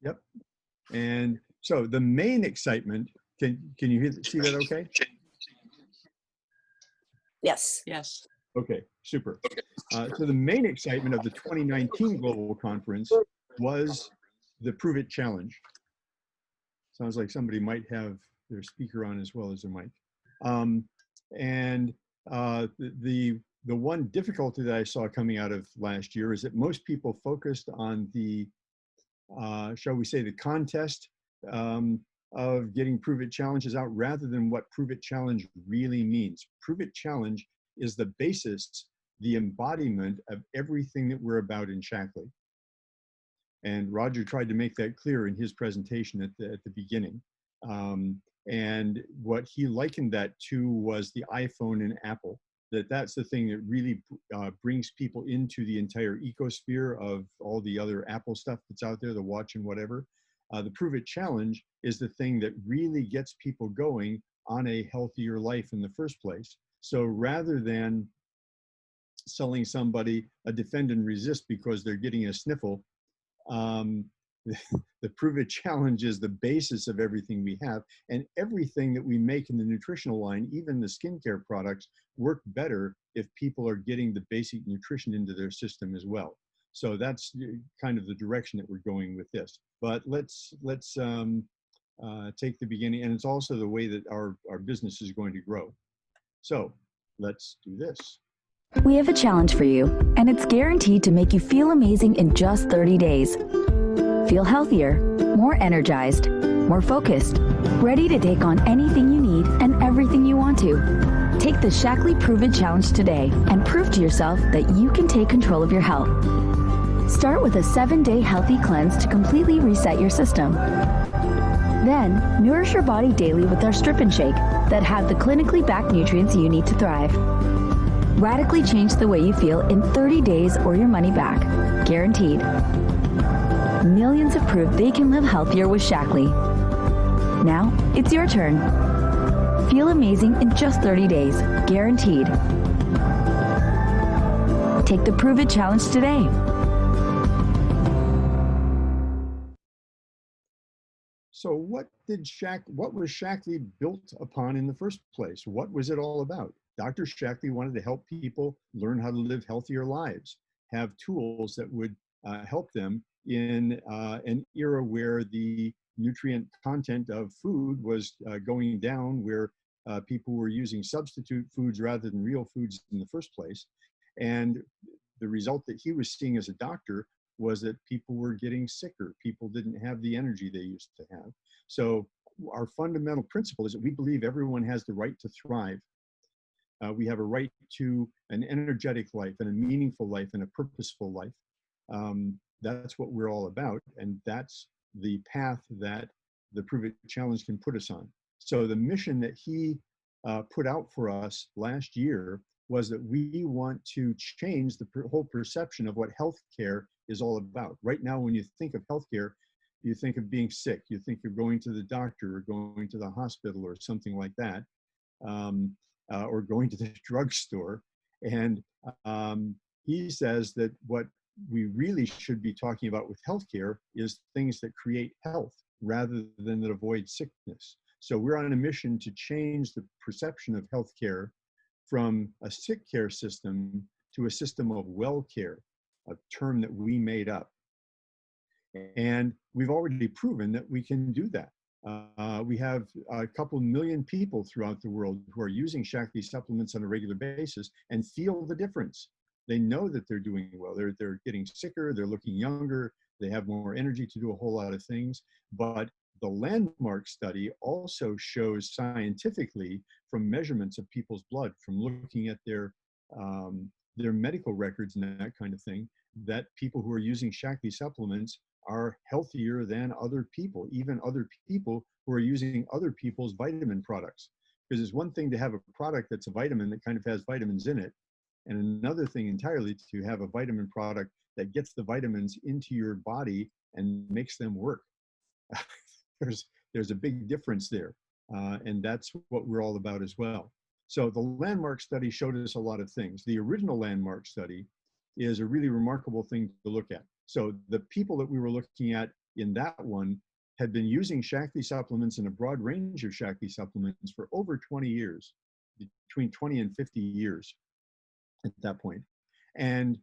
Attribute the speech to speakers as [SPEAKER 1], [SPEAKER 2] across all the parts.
[SPEAKER 1] Yep. And so the main excitement, can you see that okay?
[SPEAKER 2] Yes.
[SPEAKER 3] Yes.
[SPEAKER 1] Okay, super. So the main excitement of the 2019 Global Conference was the Prove It Challenge. Sounds like somebody might have their speaker on as well as their mic. The one difficulty that I saw coming out of last year is that most people focused on the, shall we say, the contest of getting Prove It challenges out rather than what Prove It Challenge really means. Prove It Challenge is the basis, the embodiment of everything that we're about in Shaklee. And Roger tried to make that clear in his presentation at the beginning. And what he likened that to was the iPhone and Apple, that's the thing that really brings people into the entire ecosphere of all the other Apple stuff that's out there, the watch and whatever. The Prove It Challenge is the thing that really gets people going on a healthier life in the first place. So rather than selling somebody a defend and resist because they're getting a sniffle, the Prove It Challenge is the basis of everything we have, and everything that we make in the nutritional line, even the skincare products, work better if people are getting the basic nutrition into their system as well. So that's kind of the direction that we're going with this. But let's take the beginning, and it's also the way that our business is going to grow. So let's do this.
[SPEAKER 4] We have a challenge for you, and it's guaranteed to make you feel amazing in just 30 days. Feel healthier, more energized, more focused, ready to take on anything you need and everything you want to. Take the Shaklee Prove It Challenge today and prove to yourself that you can take control of your health. Start with a 7-day healthy cleanse to completely reset your system. Then, nourish your body daily with our Strip and Shake that have the clinically backed nutrients you need to thrive. Radically change the way you feel in 30 days or your money back. Guaranteed. Millions have proved they can live healthier with Shaklee. Now, it's your turn. Feel amazing in just 30 days. Guaranteed. Take the Prove It Challenge today.
[SPEAKER 1] So what was Shaklee built upon in the first place? What was it all about? Dr. Shaklee wanted to help people learn how to live healthier lives, have tools that would help them in an era where the nutrient content of food was going down, where people were using substitute foods rather than real foods in the first place. And the result that he was seeing as a doctor was that people were getting sicker. People didn't have the energy they used to have. So our fundamental principle is that we believe everyone has the right to thrive. We have a right to an energetic life and a meaningful life and a purposeful life. That's what we're all about, and that's the path that the Prove It Challenge can put us on. So the mission that he put out for us last year was that we want to change the whole perception of what healthcare is all about. Right now, when you think of healthcare, you think of being sick, you think of going to the doctor or going to the hospital or something like that, or going to the drugstore. And he says that what we really should be talking about with healthcare is things that create health rather than that avoid sickness. So we're on a mission to change the perception of healthcare from a sick care system to a system of well care, a term that we made up. And we've already proven that we can do that. We have a couple million people throughout the world who are using Shaklee supplements on a regular basis and feel the difference. They know that they're doing well. They're getting sicker, they're looking younger, they have more energy to do a whole lot of things. But the landmark study also shows scientifically from measurements of people's blood, from looking at their medical records and that kind of thing, that people who are using Shaklee supplements are healthier than other people, even other people who are using other people's vitamin products. Because it's one thing to have a product that's a vitamin that kind of has vitamins in it, and another thing entirely to have a vitamin product that gets the vitamins into your body and makes them work. There's a big difference there, and that's what we're all about as well. So the landmark study showed us a lot of things. The original landmark study is a really remarkable thing to look at. So the people that we were looking at in that one had been using Shaklee supplements and a broad range of Shaklee supplements for over 20 years, between 20 and 50 years at that point. And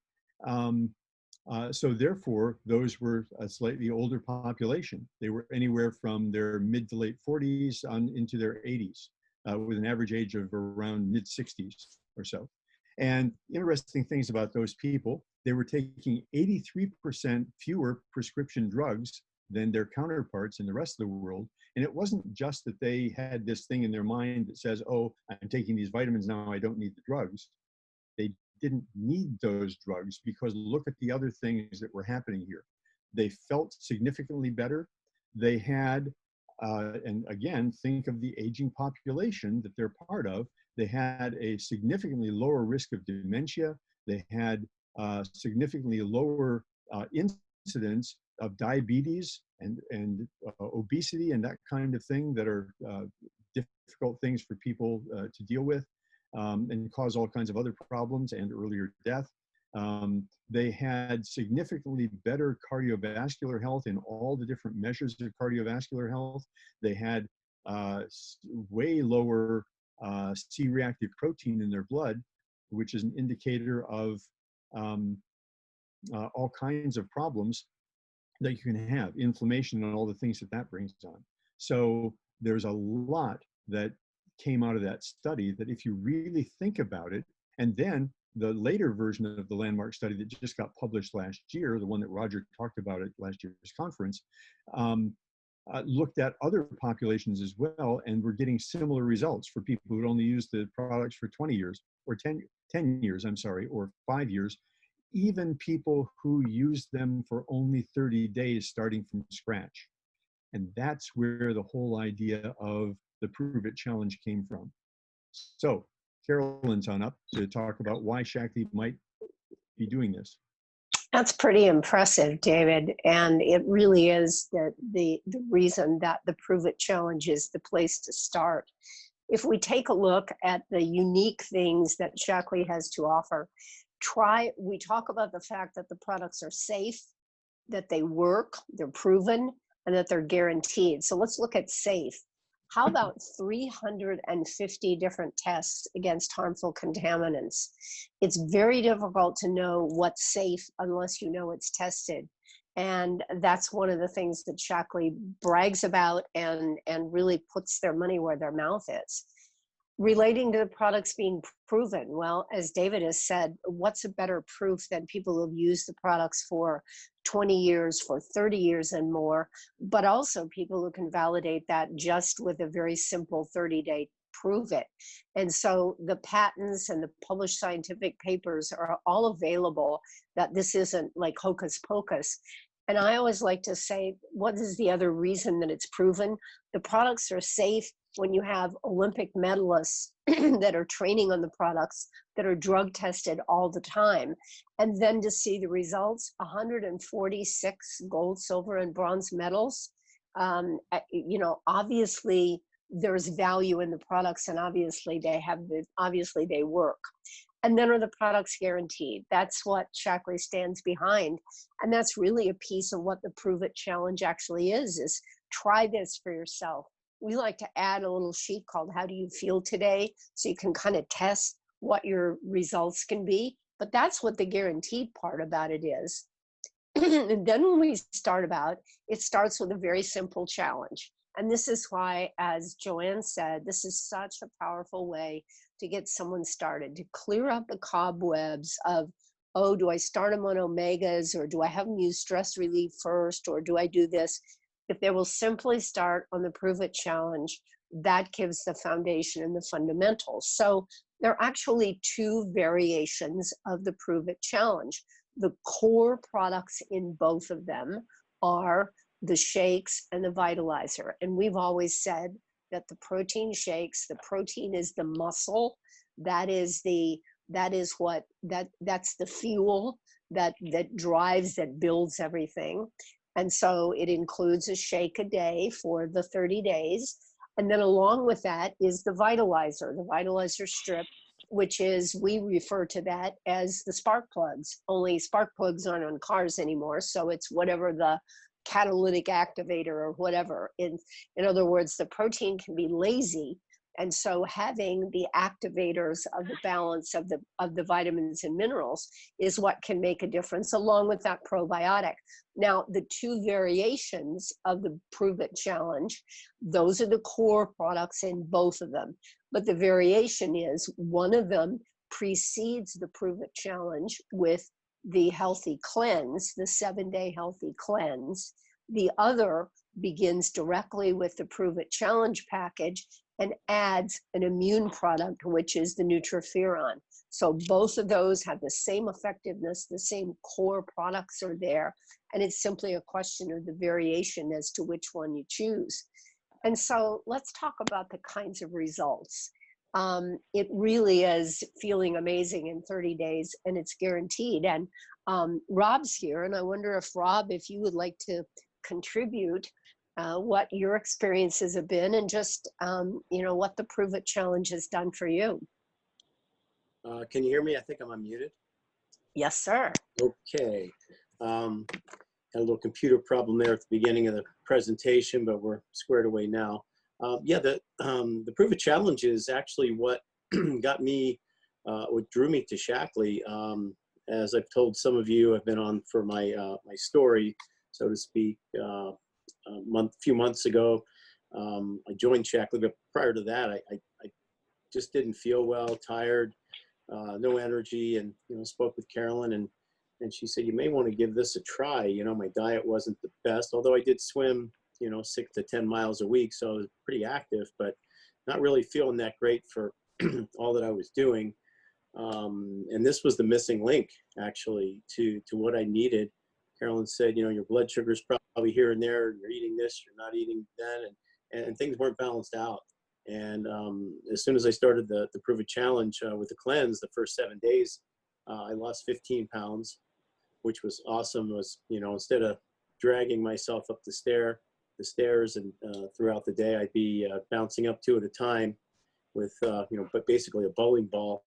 [SPEAKER 1] so therefore, those were a slightly older population. They were anywhere from their mid to late 40s on into their 80s, with an average age of around mid 60s or so. And interesting things about those people, they were taking 83% fewer prescription drugs than their counterparts in the rest of the world. And it wasn't just that they had this thing in their mind that says, oh, I'm taking these vitamins now, I don't need the drugs. They didn't need those drugs because look at the other things that were happening here. They felt significantly better. They had, and again, think of the aging population that they're part of. They had a significantly lower risk of dementia. They had significantly lower incidence of diabetes and obesity and that kind of thing that are difficult things for people to deal with. And cause all kinds of other problems and earlier death. They had significantly better cardiovascular health in all the different measures of cardiovascular health. They had way lower C-reactive protein in their blood, which is an indicator of all kinds of problems that you can have, inflammation and all the things that that brings on. So there's a lot that came out of that study that if you really think about it, and then the later version of the landmark study that just got published last year, the one that Roger talked about at last year's conference, looked at other populations as well, and we're getting similar results for people who had only used the products for 20 years, or 10 years, I'm sorry, or 5 years, even people who used them for only 30 days starting from scratch. And that's where the whole idea of the Prove It Challenge came from. So Carolyn's on up to talk about why Shaklee might be doing this.
[SPEAKER 2] That's pretty impressive, David. And it really is the reason that the Prove It Challenge is the place to start. If we take a look at the unique things that Shaklee has to offer, we talk about the fact that the products are safe, that they work, they're proven, and that they're guaranteed. So let's look at safe. How about 350 different tests against harmful contaminants? It's very difficult to know what's safe unless you know it's tested. And that's one of the things that Shaklee brags about and really puts their money where their mouth is. Relating to the products being proven, well, as David has said, what's a better proof than people who have used the products for 20 years, for 30 years and more, but also people who can validate that just with a very simple 30-day prove it. And so the patents and the published scientific papers are all available, that this isn't like hocus pocus. And I always like to say, what is the other reason that it's proven? The products are safe when you have Olympic medalists that are training on the products, that are drug tested all the time. And then to see the results, 146 gold, silver, and bronze medals. Obviously there's value in the products, and obviously they work. And then are the products guaranteed? That's what Shaklee stands behind. And that's really a piece of what the Prove It Challenge actually is try this for yourself. We like to add a little sheet called How Do You Feel Today? So you can kind of test what your results can be. But that's what the guaranteed part about it is. And then when we start it starts with a very simple challenge. And this is why, as Joanne said, this is such a powerful way to get someone started, to clear up the cobwebs of, oh, do I start them on omegas, or do I have them use stress relief first, or do I do this? If they will simply start on the Prove It Challenge, that gives the foundation and the fundamentals. So there are actually two variations of the Prove It Challenge. The core products in both of them are the shakes and the Vitalizer. And we've always said that the protein shakes, the protein is the muscle, that's the fuel that drives, that builds everything. And so it includes a shake a day for the 30 days. And then along with that is the Vitalizer strip, which is, we refer to that as the spark plugs. Only spark plugs aren't on cars anymore. So it's whatever the catalytic activator or whatever. In other words, the protein can be lazy. And so having the activators of the balance of the vitamins and minerals is what can make a difference, along with that probiotic. Now, the two variations of the Prove It Challenge, those are the core products in both of them. But the variation is one of them precedes the Prove It Challenge with the Healthy Cleanse, the 7-day Healthy Cleanse. The other begins directly with the Prove It Challenge package and adds an immune product, which is the Nutriferon. So both of those have the same effectiveness, the same core products are there, and it's simply a question of the variation as to which one you choose. And so let's talk about the kinds of results. It really is feeling amazing in 30 days, and it's guaranteed. And Rob's here, and I wonder if Rob, if you would like to contribute what your experiences have been, and just what the Prove It Challenge has done for you.
[SPEAKER 3] Can you hear me? I think I'm unmuted.
[SPEAKER 2] Yes, sir.
[SPEAKER 3] Okay. Had a little computer problem there at the beginning of the presentation, but we're squared away now. Yeah, the Prove It Challenge is actually what got me, what drew me to Shaklee. As I've told some of you, I've been on for my my story, so to speak. A few months ago, I joined Shaklee, but prior to that, I just didn't feel well, tired, no energy, and spoke with Carolyn, and she said, you may want to give this a try. My diet wasn't the best, although I did swim 6 to 10 miles a week, so I was pretty active, but not really feeling that great for all that I was doing. And this was the missing link, actually, to what I needed. Carolyn said, your blood sugar's probably here and there, you're eating this, you're not eating that, and things weren't balanced out. And as soon as I started the Prove It Challenge with the cleanse, the first 7 days, I lost 15 pounds, which was awesome. It was, instead of dragging myself up the stairs and throughout the day, I'd be bouncing up 2 at a time with, but basically a bowling ball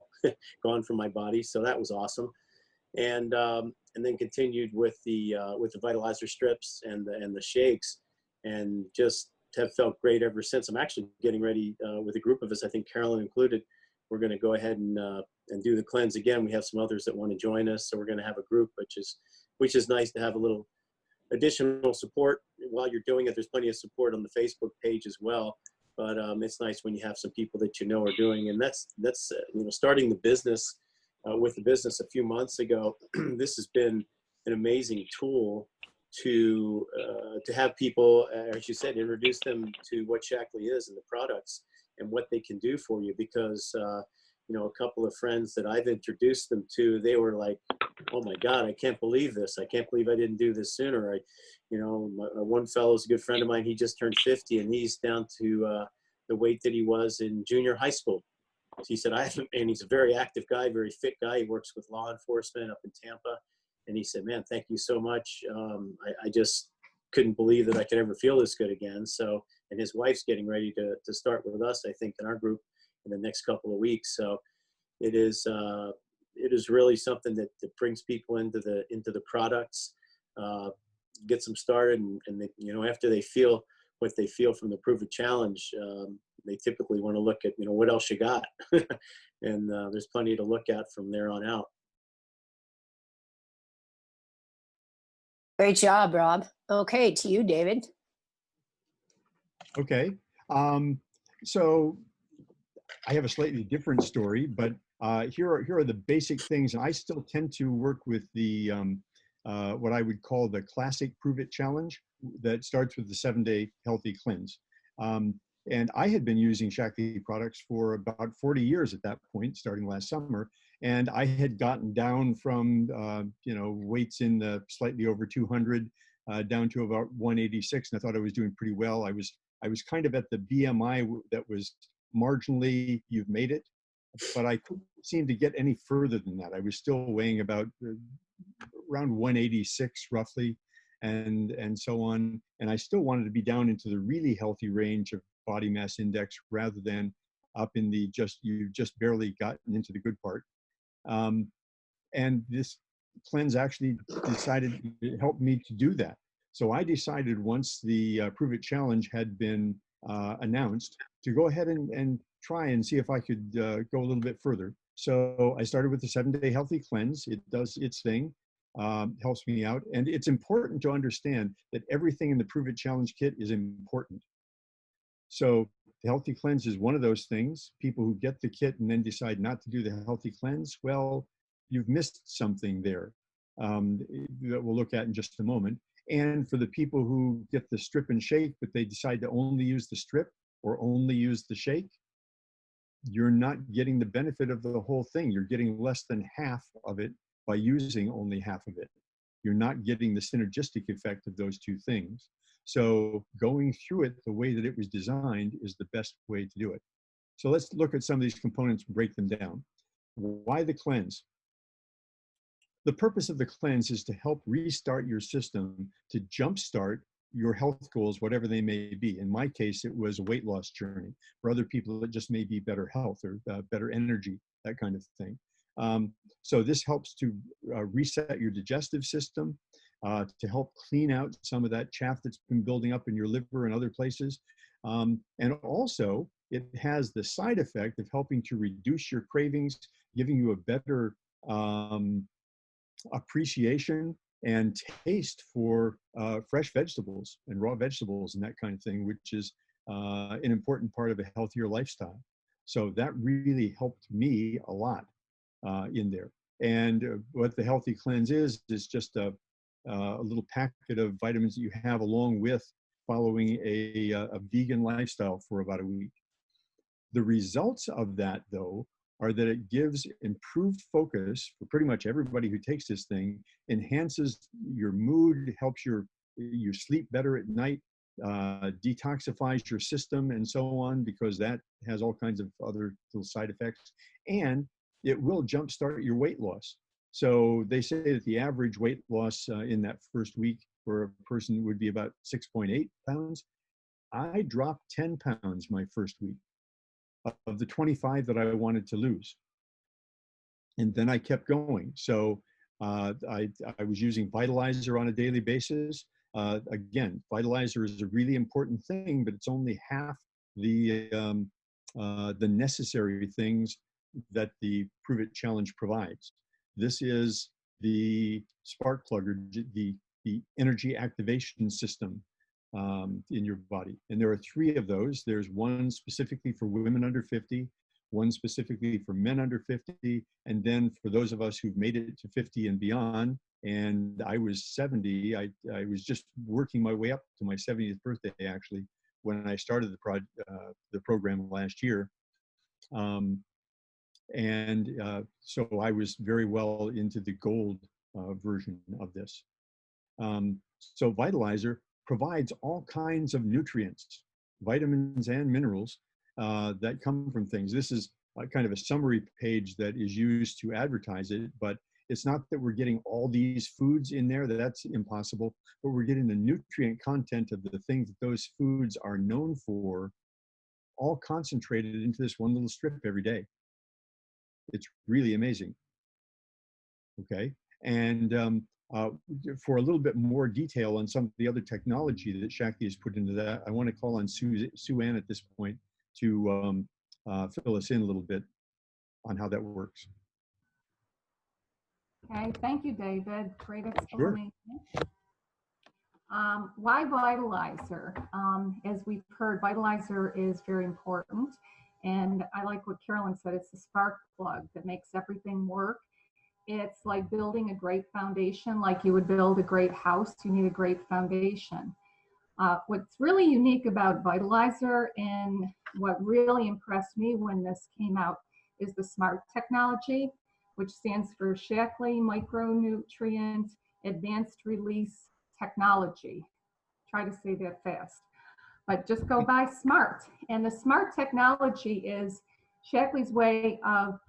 [SPEAKER 3] gone from my body. So that was awesome. And then continued with the Vitalizer strips and the shakes, and just have felt great ever since. I'm actually getting ready with a group of us, I think Carolyn included. We're going to go ahead and do the cleanse again. We have some others that want to join us, so we're going to have a group, which is nice to have a little additional support while you're doing it. There's plenty of support on the Facebook page as well, but it's nice when you have some people that are doing. And that's starting the business with the business a few months ago. This has been an amazing tool to have people, as you said, introduce them to what Shaklee is and the products and what they can do for you. Because a couple of friends that I've introduced them to, they were like, oh my God, I can't believe this. I can't believe I didn't do this sooner. One fellow's a good friend of mine. He just turned 50 and he's down to the weight that he was in junior high school. So he said, and he's a very active guy, very fit guy. He works with law enforcement up in Tampa. And he said, man, thank you so much. I just couldn't believe that I could ever feel this good again. So, and his wife's getting ready to start with us, I think, in our group in the next couple of weeks. So it is really something that brings people into the products, gets them started, and they, after they feel what they feel from the Prove It Challenge, they typically want to look at, what else you got. And there's plenty to look at from there on out.
[SPEAKER 2] Great job, Rob. Okay, to you, David.
[SPEAKER 1] Okay. So I have a slightly different story, but here are the basic things. And I still tend to work with the what I would call the classic Prove It Challenge that starts with the 7-day Healthy Cleanse. And I had been using Shaklee products for about 40 years at that point, starting last summer. And I had gotten down from, weights in the slightly over 200 down to about 186. And I thought I was doing pretty well. I was kind of at the BMI that was marginally, you've made it, but I couldn't seem to get any further than that. I was still weighing about around 186 roughly, and so on. And I still wanted to be down into the really healthy range of body mass index rather than up in the you just barely gotten into the good part. And this cleanse actually decided to help me to do that. So I decided once the Prove It Challenge had been announced to go ahead and try and see if I could go a little bit further. So I started with the 7-day Healthy Cleanse. It does its thing, helps me out. And it's important to understand that everything in the Prove It Challenge kit is important. So the Healthy Cleanse is one of those things. People who get the kit and then decide not to do the Healthy Cleanse, well, you've missed something there that we'll look at in just a moment. And for the people who get the strip and shake, but they decide to only use the strip or only use the shake, you're not getting the benefit of the whole thing. You're getting less than half of it by using only half of it. You're not getting the synergistic effect of those two things. So going through it the way that it was designed is the best way to do it. So let's look at some of these components and break them down. Why the cleanse? The purpose of the cleanse is to help restart your system, to jumpstart your health goals, whatever they may be. In my case, it was a weight loss journey. For other people, it just may be better health or better energy, that kind of thing. So this helps to reset your digestive system, to help clean out some of that chaff that's been building up in your liver and other places. And also, it has the side effect of helping to reduce your cravings, giving you a better appreciation and taste for fresh vegetables and raw vegetables and that kind of thing, which is an important part of a healthier lifestyle. So that really helped me a lot in there. And what the Healthy Cleanse is just a little packet of vitamins that you have along with following a vegan lifestyle for about a week. The results of that, though, are that it gives improved focus for pretty much everybody who takes this thing, enhances your mood, helps you sleep better at night, detoxifies your system and so on, because that has all kinds of other little side effects, and it will jumpstart your weight loss. So they say that the average weight loss in that first week for a person would be about 6.8 pounds. I dropped 10 pounds my first week of the 25 that I wanted to lose. And then I kept going. So I was using Vitalizer on a daily basis. Again, Vitalizer is a really important thing, but it's only half the necessary things that the Prove It Challenge provides. This is the spark plug, or the energy activation system in your body. And there are 3 of those. There's one specifically for women under 50, one specifically for men under 50, and then for those of us who've made it to 50 and beyond. And I was 70. I was just working my way up to my 70th birthday, actually, when I started the program last year. So I was very well into the gold version of this. So Vitalizer provides all kinds of nutrients, vitamins and minerals that come from things. This is kind of a summary page that is used to advertise it, but it's not that we're getting all these foods in there, that's impossible, but we're getting the nutrient content of the things that those foods are known for, all concentrated into this one little strip every day. It's really amazing. Okay, and for a little bit more detail on some of the other technology that Shakti has put into that, I want to call on Suanne at this point to fill us in a little bit on how that works.
[SPEAKER 5] Okay, thank you, David. Great explanation.
[SPEAKER 1] Sure.
[SPEAKER 5] Why Vitalizer? As we've heard, Vitalizer is very important. And I like what Carolyn said, it's the spark plug that makes everything work. It's like building a great foundation, like you would build a great house, you need a great foundation. What's really unique about Vitalizer and what really impressed me when this came out is the SMART technology, which stands for Shaklee Micronutrient Advanced Release Technology. Try to say that fast, but just go by SMART. And the SMART technology is Shaklee's way of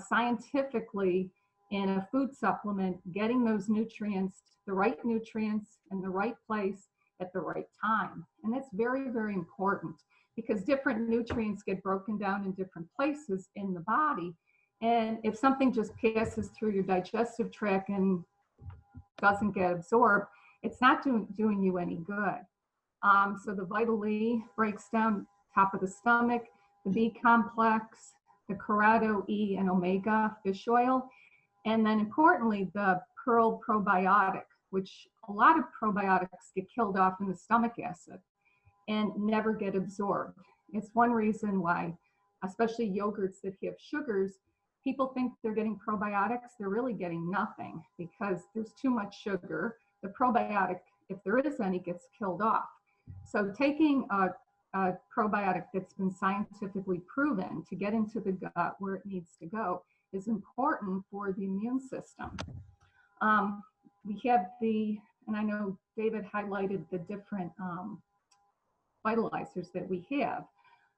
[SPEAKER 5] scientifically in a food supplement, getting those nutrients, the right nutrients in the right place at the right time. And that's very, very important because different nutrients get broken down in different places in the body. And if something just passes through your digestive tract and doesn't get absorbed, it's not doing you any good. So the Vital E breaks down top of the stomach, the B complex, the Corrado E and Omega fish oil, and then importantly, the Pearl probiotic, which a lot of probiotics get killed off in the stomach acid and never get absorbed. It's one reason why, especially yogurts that have sugars, people think they're getting probiotics. They're really getting nothing because there's too much sugar. The probiotic, if there is any, gets killed off. So taking a probiotic that's been scientifically proven to get into the gut where it needs to go is important for the immune system. We have and I know David highlighted the different vitalizers that we have.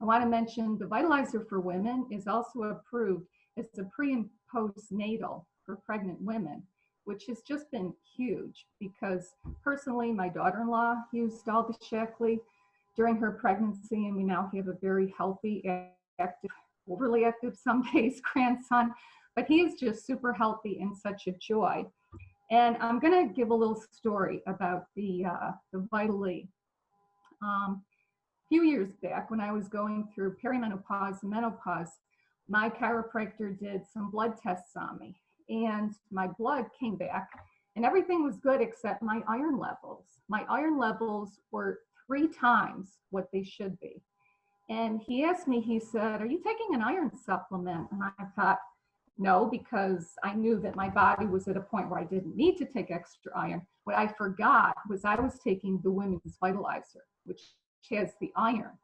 [SPEAKER 5] I want to mention the Vitalizer for women is also approved. It's a pre and postnatal for pregnant women, which has just been huge because personally, my daughter-in-law used all the Shackley during her pregnancy, and we now have a very healthy, active, overly active some days grandson, but he is just super healthy and such a joy. And I'm going to give a little story about the Vital E. A few years back when I was going through perimenopause and menopause, my chiropractor did some blood tests on me, and my blood came back and everything was good except my iron levels. My iron levels were 3 times what they should be. And he asked me, he said, "Are you taking an iron supplement?" And I thought, no, because I knew that my body was at a point where I didn't need to take extra iron. What I forgot was I was taking the Women's Vitalizer, which has the iron.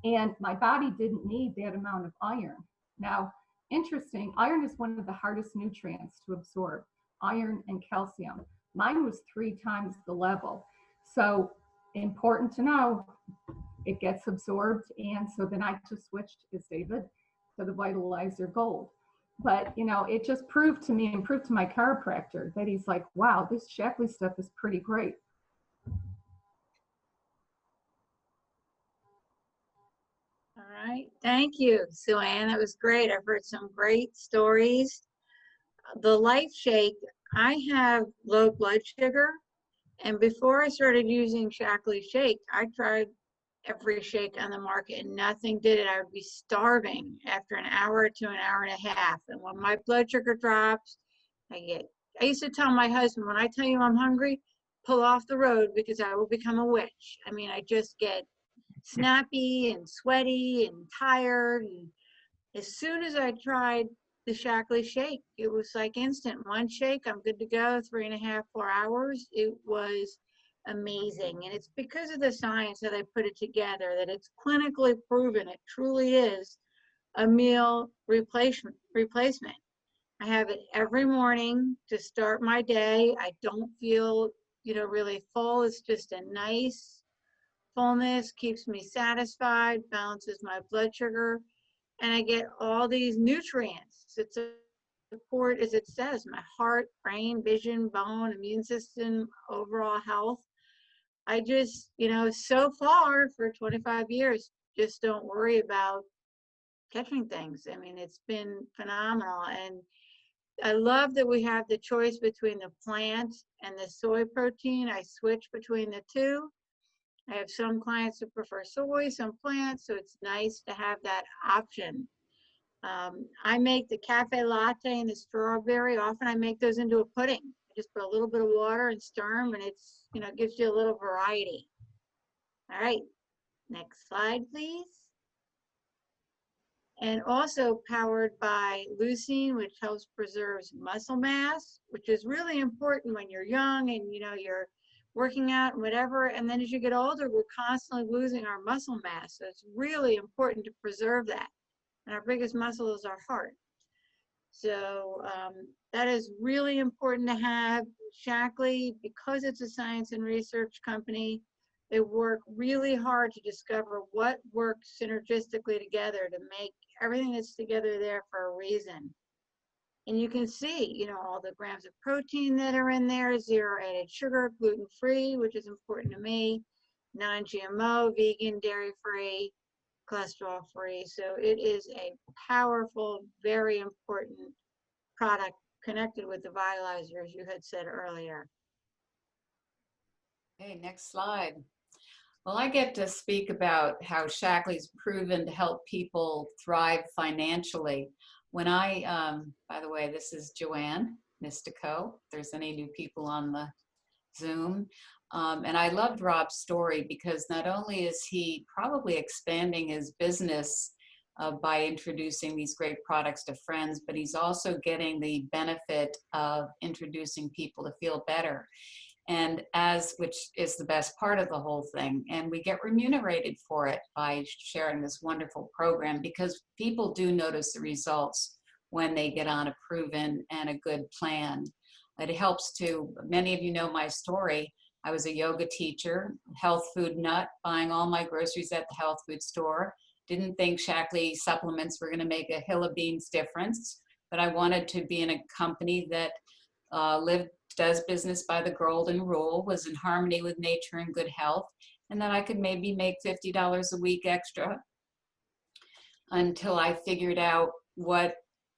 [SPEAKER 5] And my body didn't need that amount of iron. Now, interesting, iron is one of the hardest nutrients to absorb, iron and calcium. Mine was 3 times the level. So important to know, it gets absorbed. And so then I just switched, as David, to the Vitalizer Gold. But, you know, it just proved to me and proved to my chiropractor that he's like, wow, this Shackley stuff is pretty great.
[SPEAKER 6] All right. Thank you, Suanne. That was great. I've heard some great stories. The Life Shake, I have low blood sugar. And before I started using Shackley Shake, I tried every shake on the market and nothing did it. I would be starving after an hour to an hour and a half. And when my blood sugar drops, I used to tell my husband, when I tell you I'm hungry, pull off the road because I will become a witch. I mean, I just get snappy and sweaty and tired. And as soon as I tried the Shackley Shake, it was like instant. One shake, I'm good to go, 3.5, 4 hours. It was amazing. And it's because of the science that I put it together, that it's clinically proven. It truly is a meal replacement. I have it every morning to start my day. I don't feel, really full. It's just a nice fullness, keeps me satisfied, balances my blood sugar, and I get all these nutrients. It's a support, as it says, my heart, brain, vision, bone, immune system, overall health. I just, so far for 25 years, just don't worry about catching things. I mean, it's been phenomenal. And I love that we have the choice between the plant and the soy protein. I switch between the two. I have some clients who prefer soy, some plants, so it's nice to have that option. I make the cafe latte and the strawberry. Often I make those into a pudding. I just put a little bit of water and stir them, and it's, gives you a little variety. All right, next slide, please. And also powered by leucine, which helps preserve muscle mass, which is really important when you're young and, you're working out and whatever. And then as you get older, we're constantly losing our muscle mass. So it's really important to preserve that. And our biggest muscle is our heart. So that is really important to have. Shackley, because it's a science and research company, they work really hard to discover what works synergistically together to make everything that's together there for a reason. And you can see, all the grams of protein that are in there, 0 added sugar, gluten-free, which is important to me, non-GMO, vegan, dairy-free, cholesterol-free. So it is a powerful, very important product connected with the Vitalizer, as you had said earlier.
[SPEAKER 7] Okay, next slide. Well, I get to speak about how Shaklee's proven to help people thrive financially. When I, by the way, this is Joanne, Nistico, if there's any new people on the Zoom. And I loved Rob's story because not only is he probably expanding his business by introducing these great products to friends, but he's also getting the benefit of introducing people to feel better. And which is the best part of the whole thing. And we get remunerated for it by sharing this wonderful program because people do notice the results when they get on a proven and a good plan. It helps to, many of you know my story. I was a yoga teacher, health food nut, buying all my groceries at the health food store. Didn't think Shaklee supplements were gonna make a hill of beans difference, but I wanted to be in a company that does business by the golden rule, was in harmony with nature and good health, and that I could maybe make $50 a week extra until I figured out what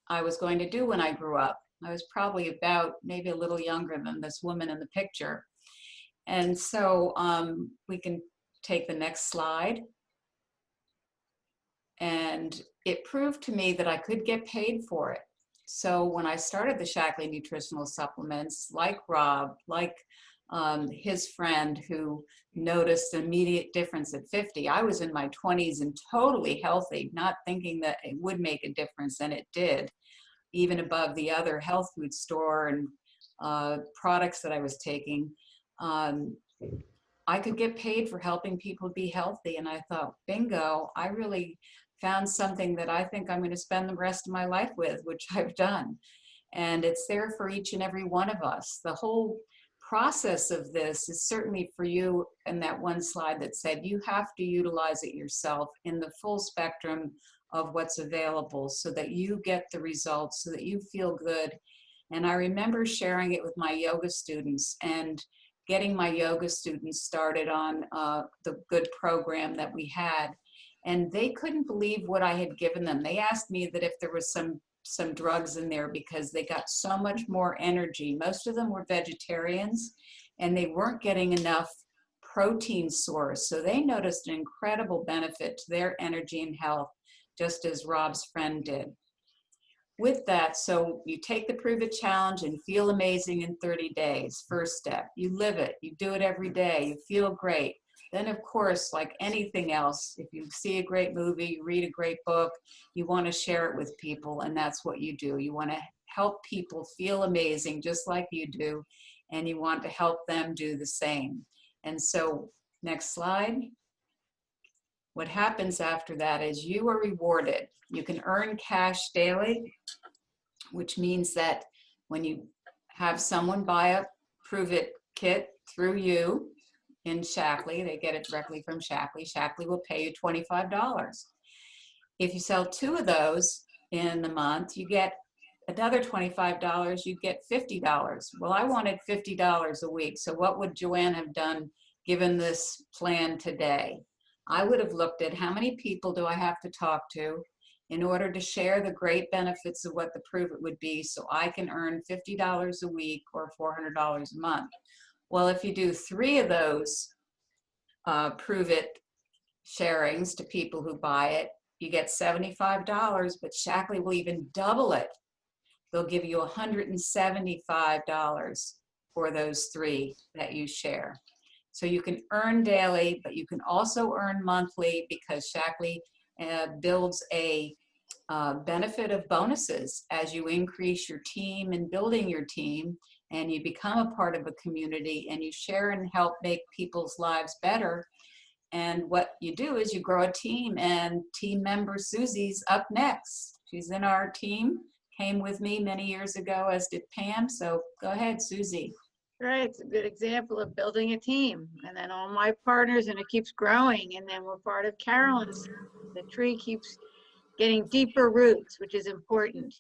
[SPEAKER 7] I was going to do when I grew up. I was probably about maybe a little younger than this woman in the picture. And so we can take the next slide. And it proved to me that I could get paid for it. So when I started the Shaklee nutritional supplements, like Rob, like his friend who noticed an immediate difference at 50, I was in my 20s and totally healthy, not thinking that it would make a difference, and it did, even above the other health food store and products that I was taking. I could get paid for helping people be healthy, and I thought, bingo, I really found something that I think I'm going to spend the rest of my life with, which I've done. And it's there for each and every one of us. The whole process of this is certainly for you in that one slide that said you have to utilize it yourself in the full spectrum of what's available so that you get the results, so that you feel good. And I remember sharing it with my yoga students and getting my yoga students started on the good program that we had. And they couldn't believe what I had given them. They asked me that if there was some drugs in there because they got so much more energy. Most of them were vegetarians and they weren't getting enough protein source. So they noticed an incredible benefit to their energy and health, just as Rob's friend did. With that, so you take the Prove It Challenge and feel amazing in 30 days. First step, you live it, you do it every day, you feel great. Then of course, like anything else, if you see a great movie, you read a great book, you want to share it with people, and that's what you do. You want to help people feel amazing just like you do, and you want to help them do the same. And so, next slide. What happens after that is you are rewarded. You can earn cash daily, which means that when you have someone buy a Prove It kit through you in Shaklee, they get it directly from Shaklee. Shaklee will pay you $25. If you sell 2 of those in the month, you get another $25, you get $50. Well, I wanted $50 a week. So what would Joanne have done given this plan today? I would have looked at how many people do I have to talk to in order to share the great benefits of what the Prove It would be so I can earn $50 a week or $400 a month. Well, if you do 3 of those Prove It sharings to people who buy it, you get $75, but Shaklee will even double it. They'll give you $175 for those 3 that you share. So you can earn daily, but you can also earn monthly because Shaklee builds a benefit of bonuses as you increase your team and building your team, and you become a part of a community and you share and help make people's lives better. And what you do is you grow a team, and team member Susie's up next. She's in our team, came with me many years ago, as did Pam. So go ahead, Suzie.
[SPEAKER 6] Right, it's a good example of building a team. And then all my partners, and it keeps growing. And then we're part of Carolyn's. The tree keeps getting deeper roots, which is important.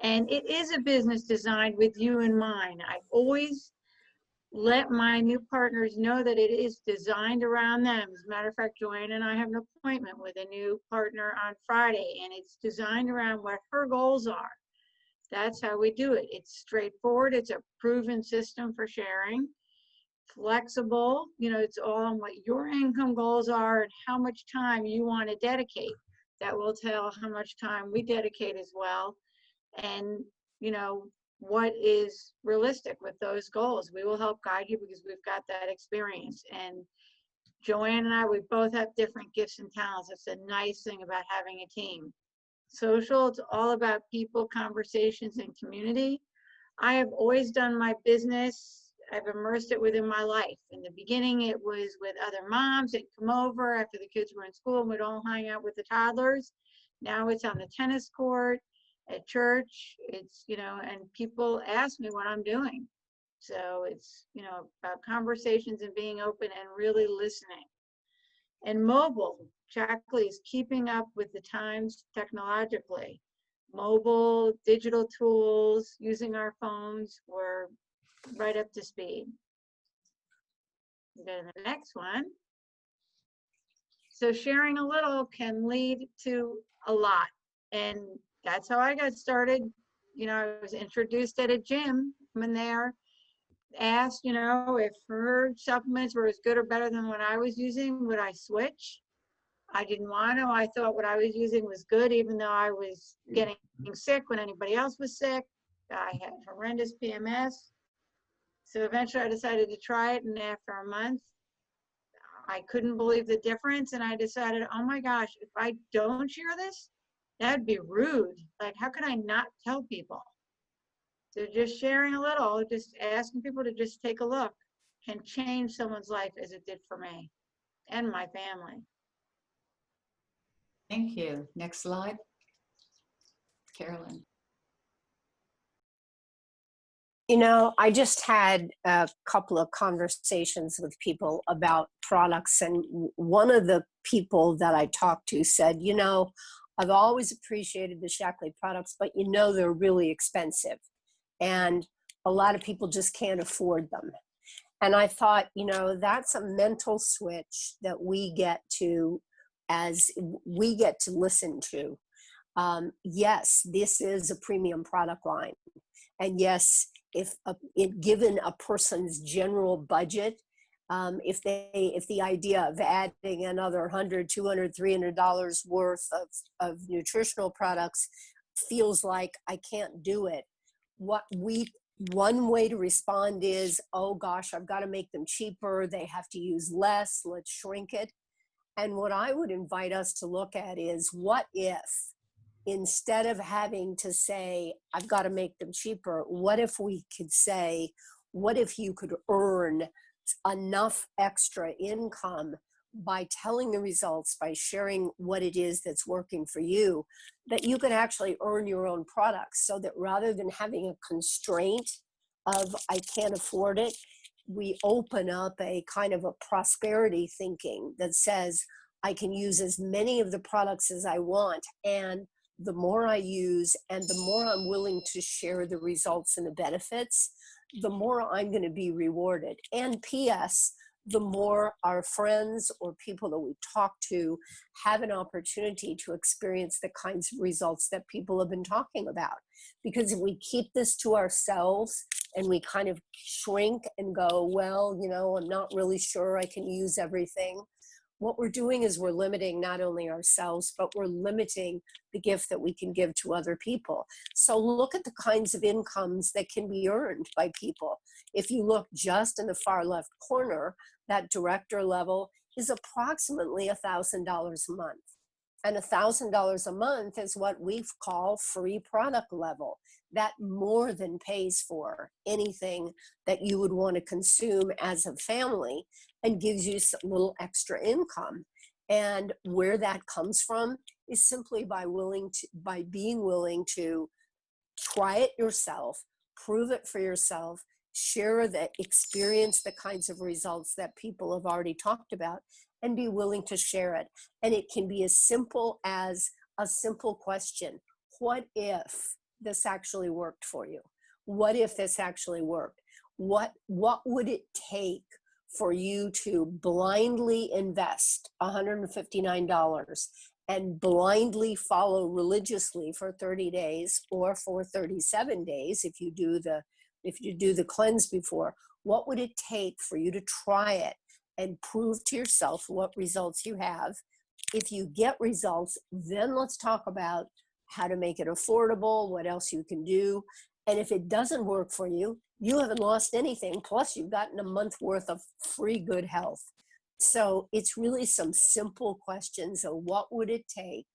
[SPEAKER 6] And it is a business designed with you in mind. I always let my new partners know that it is designed around them. As a matter of fact, Joanne and I have an appointment with a new partner on Friday, and it's designed around what her goals are. That's how we do it. It's straightforward. It's a proven system for sharing flexible. You know, it's all on what your income goals are and how much time you want to dedicate. That will tell how much time we dedicate as well. And, you know, what is realistic with those goals. We will help guide you because we've got that experience. And Joanne and I, we both have different gifts and talents. That's a nice thing about having a team. Social, it's all about people, conversations, and community. I have always done my business. I've immersed it within my life. In the beginning, it was with other moms that come over after the kids were in school and we'd all hang out with the toddlers. Now it's on the tennis court, at church. It's, you know, and people ask me what I'm doing. So it's, you know, about conversations and being open and really listening. And mobile, Shackley is keeping up with the times technologically. Mobile, digital tools, using our phones, we're right up to speed. Go to the next one. So sharing a little can lead to a lot. And that's how I got started. You know, I was introduced at a gym when there, asked, you know, if her supplements were as good or better than what I was using, would I switch? I didn't want to. I thought what I was using was good, even though I was getting sick when anybody else was sick. I had horrendous PMS. So eventually I decided to try it, and after a month, I couldn't believe the difference, and I decided, oh my gosh, if I don't share this, that'd be rude. Like, how could I not tell people? So just sharing a little, just asking people to just take a look can change someone's life as it did for me and my family.
[SPEAKER 7] Thank you. Next slide. Carolyn.
[SPEAKER 2] You know, I just had a couple of conversations with people about products, and one of the people that I talked to said, you know, I've always appreciated the Shackley products, but you know, they're really expensive and a lot of people just can't afford them. And I thought, you know, that's a mental switch that we get to, as we get to listen to. Yes, this is a premium product line. And yes, if given a person's general budget, if the idea of adding another $100, $200, $300 worth of nutritional products feels like I can't do it, one way to respond is, oh gosh, I've got to make them cheaper. They have to use less. Let's shrink it. And what I would invite us to look at is, what if, instead of having to say, I've got to make them cheaper, what if we could say, what if you could earn enough extra income by telling the results, by sharing what it is that's working for you, that you could actually earn your own products, so that rather than having a constraint of I can't afford it, we open up a kind of a prosperity thinking that says I can use as many of the products as I want, and the more I use and the more I'm willing to share the results and the benefits, the more I'm going to be rewarded. And P.S., the more our friends or people that we talk to have an opportunity to experience the kinds of results that people have been talking about. Because if we keep this to ourselves and we kind of shrink and go, well, you know, I'm not really sure I can use everything, what we're doing is we're limiting not only ourselves, but we're limiting the gift that we can give to other people. So look at the kinds of incomes that can be earned by people. If you look just in the far left corner, that director level is approximately $1,000 a month. And $1,000 a month is what we call free product level. That more than pays for anything that you would want to consume as a family, and gives you a little extra income. And where that comes from is simply by being willing to try it yourself, prove it for yourself, share the experience, the kinds of results that people have already talked about, and be willing to share it. And it can be as simple as a simple question. What if this actually worked for you? What if this actually worked? What would it take for you to blindly invest $159 and blindly follow religiously for 30 days or for 37 days if you do the cleanse before? what would it take for you to try it and prove to yourself what results you have? If you get results, then let's talk about how to make it affordable, what else you can do. And if it doesn't work for you, you haven't lost anything. Plus, you've gotten a month worth of free good health. So it's really some simple questions of what would it take?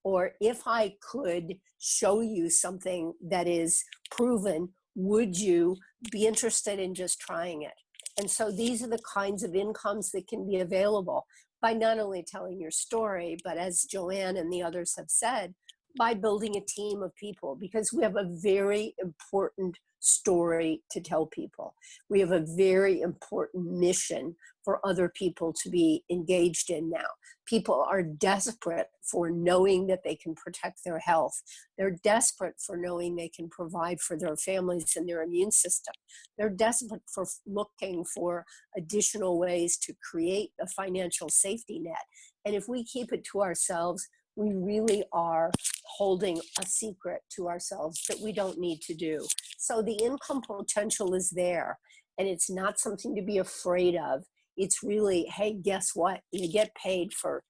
[SPEAKER 2] Or if I could show you something that is proven, would you be interested in just trying it? And so these are the kinds of incomes that can be available by not only telling your story, but as Joanne and the others have said, by building a team of people, because we have a very important story to tell people. We have a very important mission for other people to be engaged in now. People are desperate for knowing that they can protect their health. They're desperate for knowing they can provide for their families and their immune system. They're desperate for looking for additional ways to create a financial safety net. And if we keep it to ourselves, we really are holding a secret to ourselves that we don't need to do. So the income potential is there, and it's not something to be afraid of. It's really, hey, guess what? You get paid for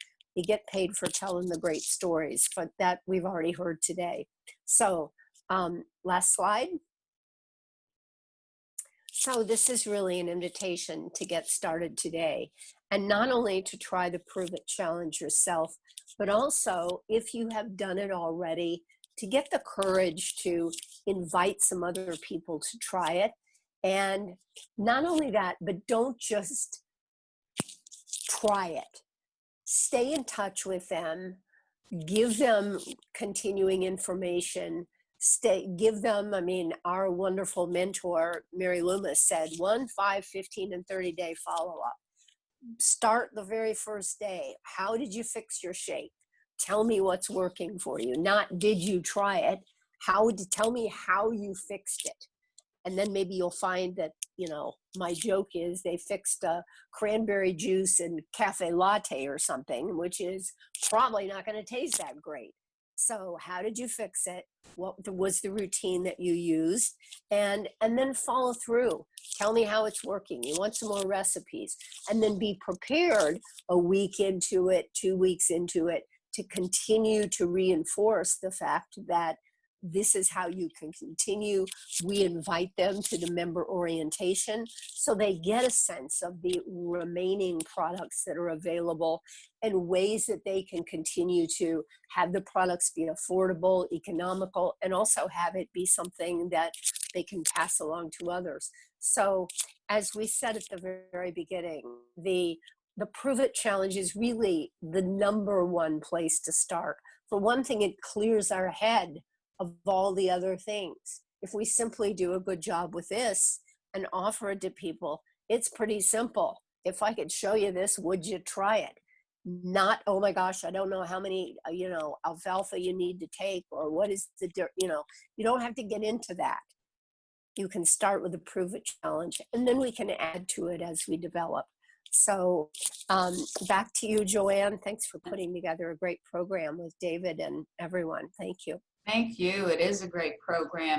[SPEAKER 2] telling the great stories, but that we've already heard today. So last slide. So this is really an invitation to get started today, and not only to try the Prove It Challenge yourself, but also, if you have done it already, to get the courage to invite some other people to try it. And not only that, but don't just try it. Stay in touch with them, give them continuing information, give them, our wonderful mentor, Mary Loomis, said 1, 5, 15, and 30-day follow-up. Start the very first day. How did you fix your shake? Tell me what's working for you. Not did you try it? Tell me how you fixed it. And then maybe you'll find that, my joke is they fixed a cranberry juice and cafe latte or something, which is probably not going to taste that great. So how did you fix it? What was the routine that you used? And then follow through. Tell me how it's working. You want some more recipes. And then be prepared a week into it, 2 weeks into it, to continue to reinforce the fact that this is how you can continue. We invite them to the member orientation so they get a sense of the remaining products that are available and ways that they can continue to have the products be affordable, economical, and also have it be something that they can pass along to others. So as we said at the very beginning, the Prove It Challenge is really the #1 place to start. For one thing, it clears our head of all the other things. If we simply do a good job with this and offer it to people, it's pretty simple. If I could show you this, would you try it? Not, oh my gosh, I don't know how many, alfalfa you need to take, or what is the, you don't have to get into that. You can start with the Prove It Challenge, and then we can add to it as we develop. So back to you, Joanne. Thanks for putting together a great program with David and everyone. Thank you.
[SPEAKER 7] Thank you. It is a great program.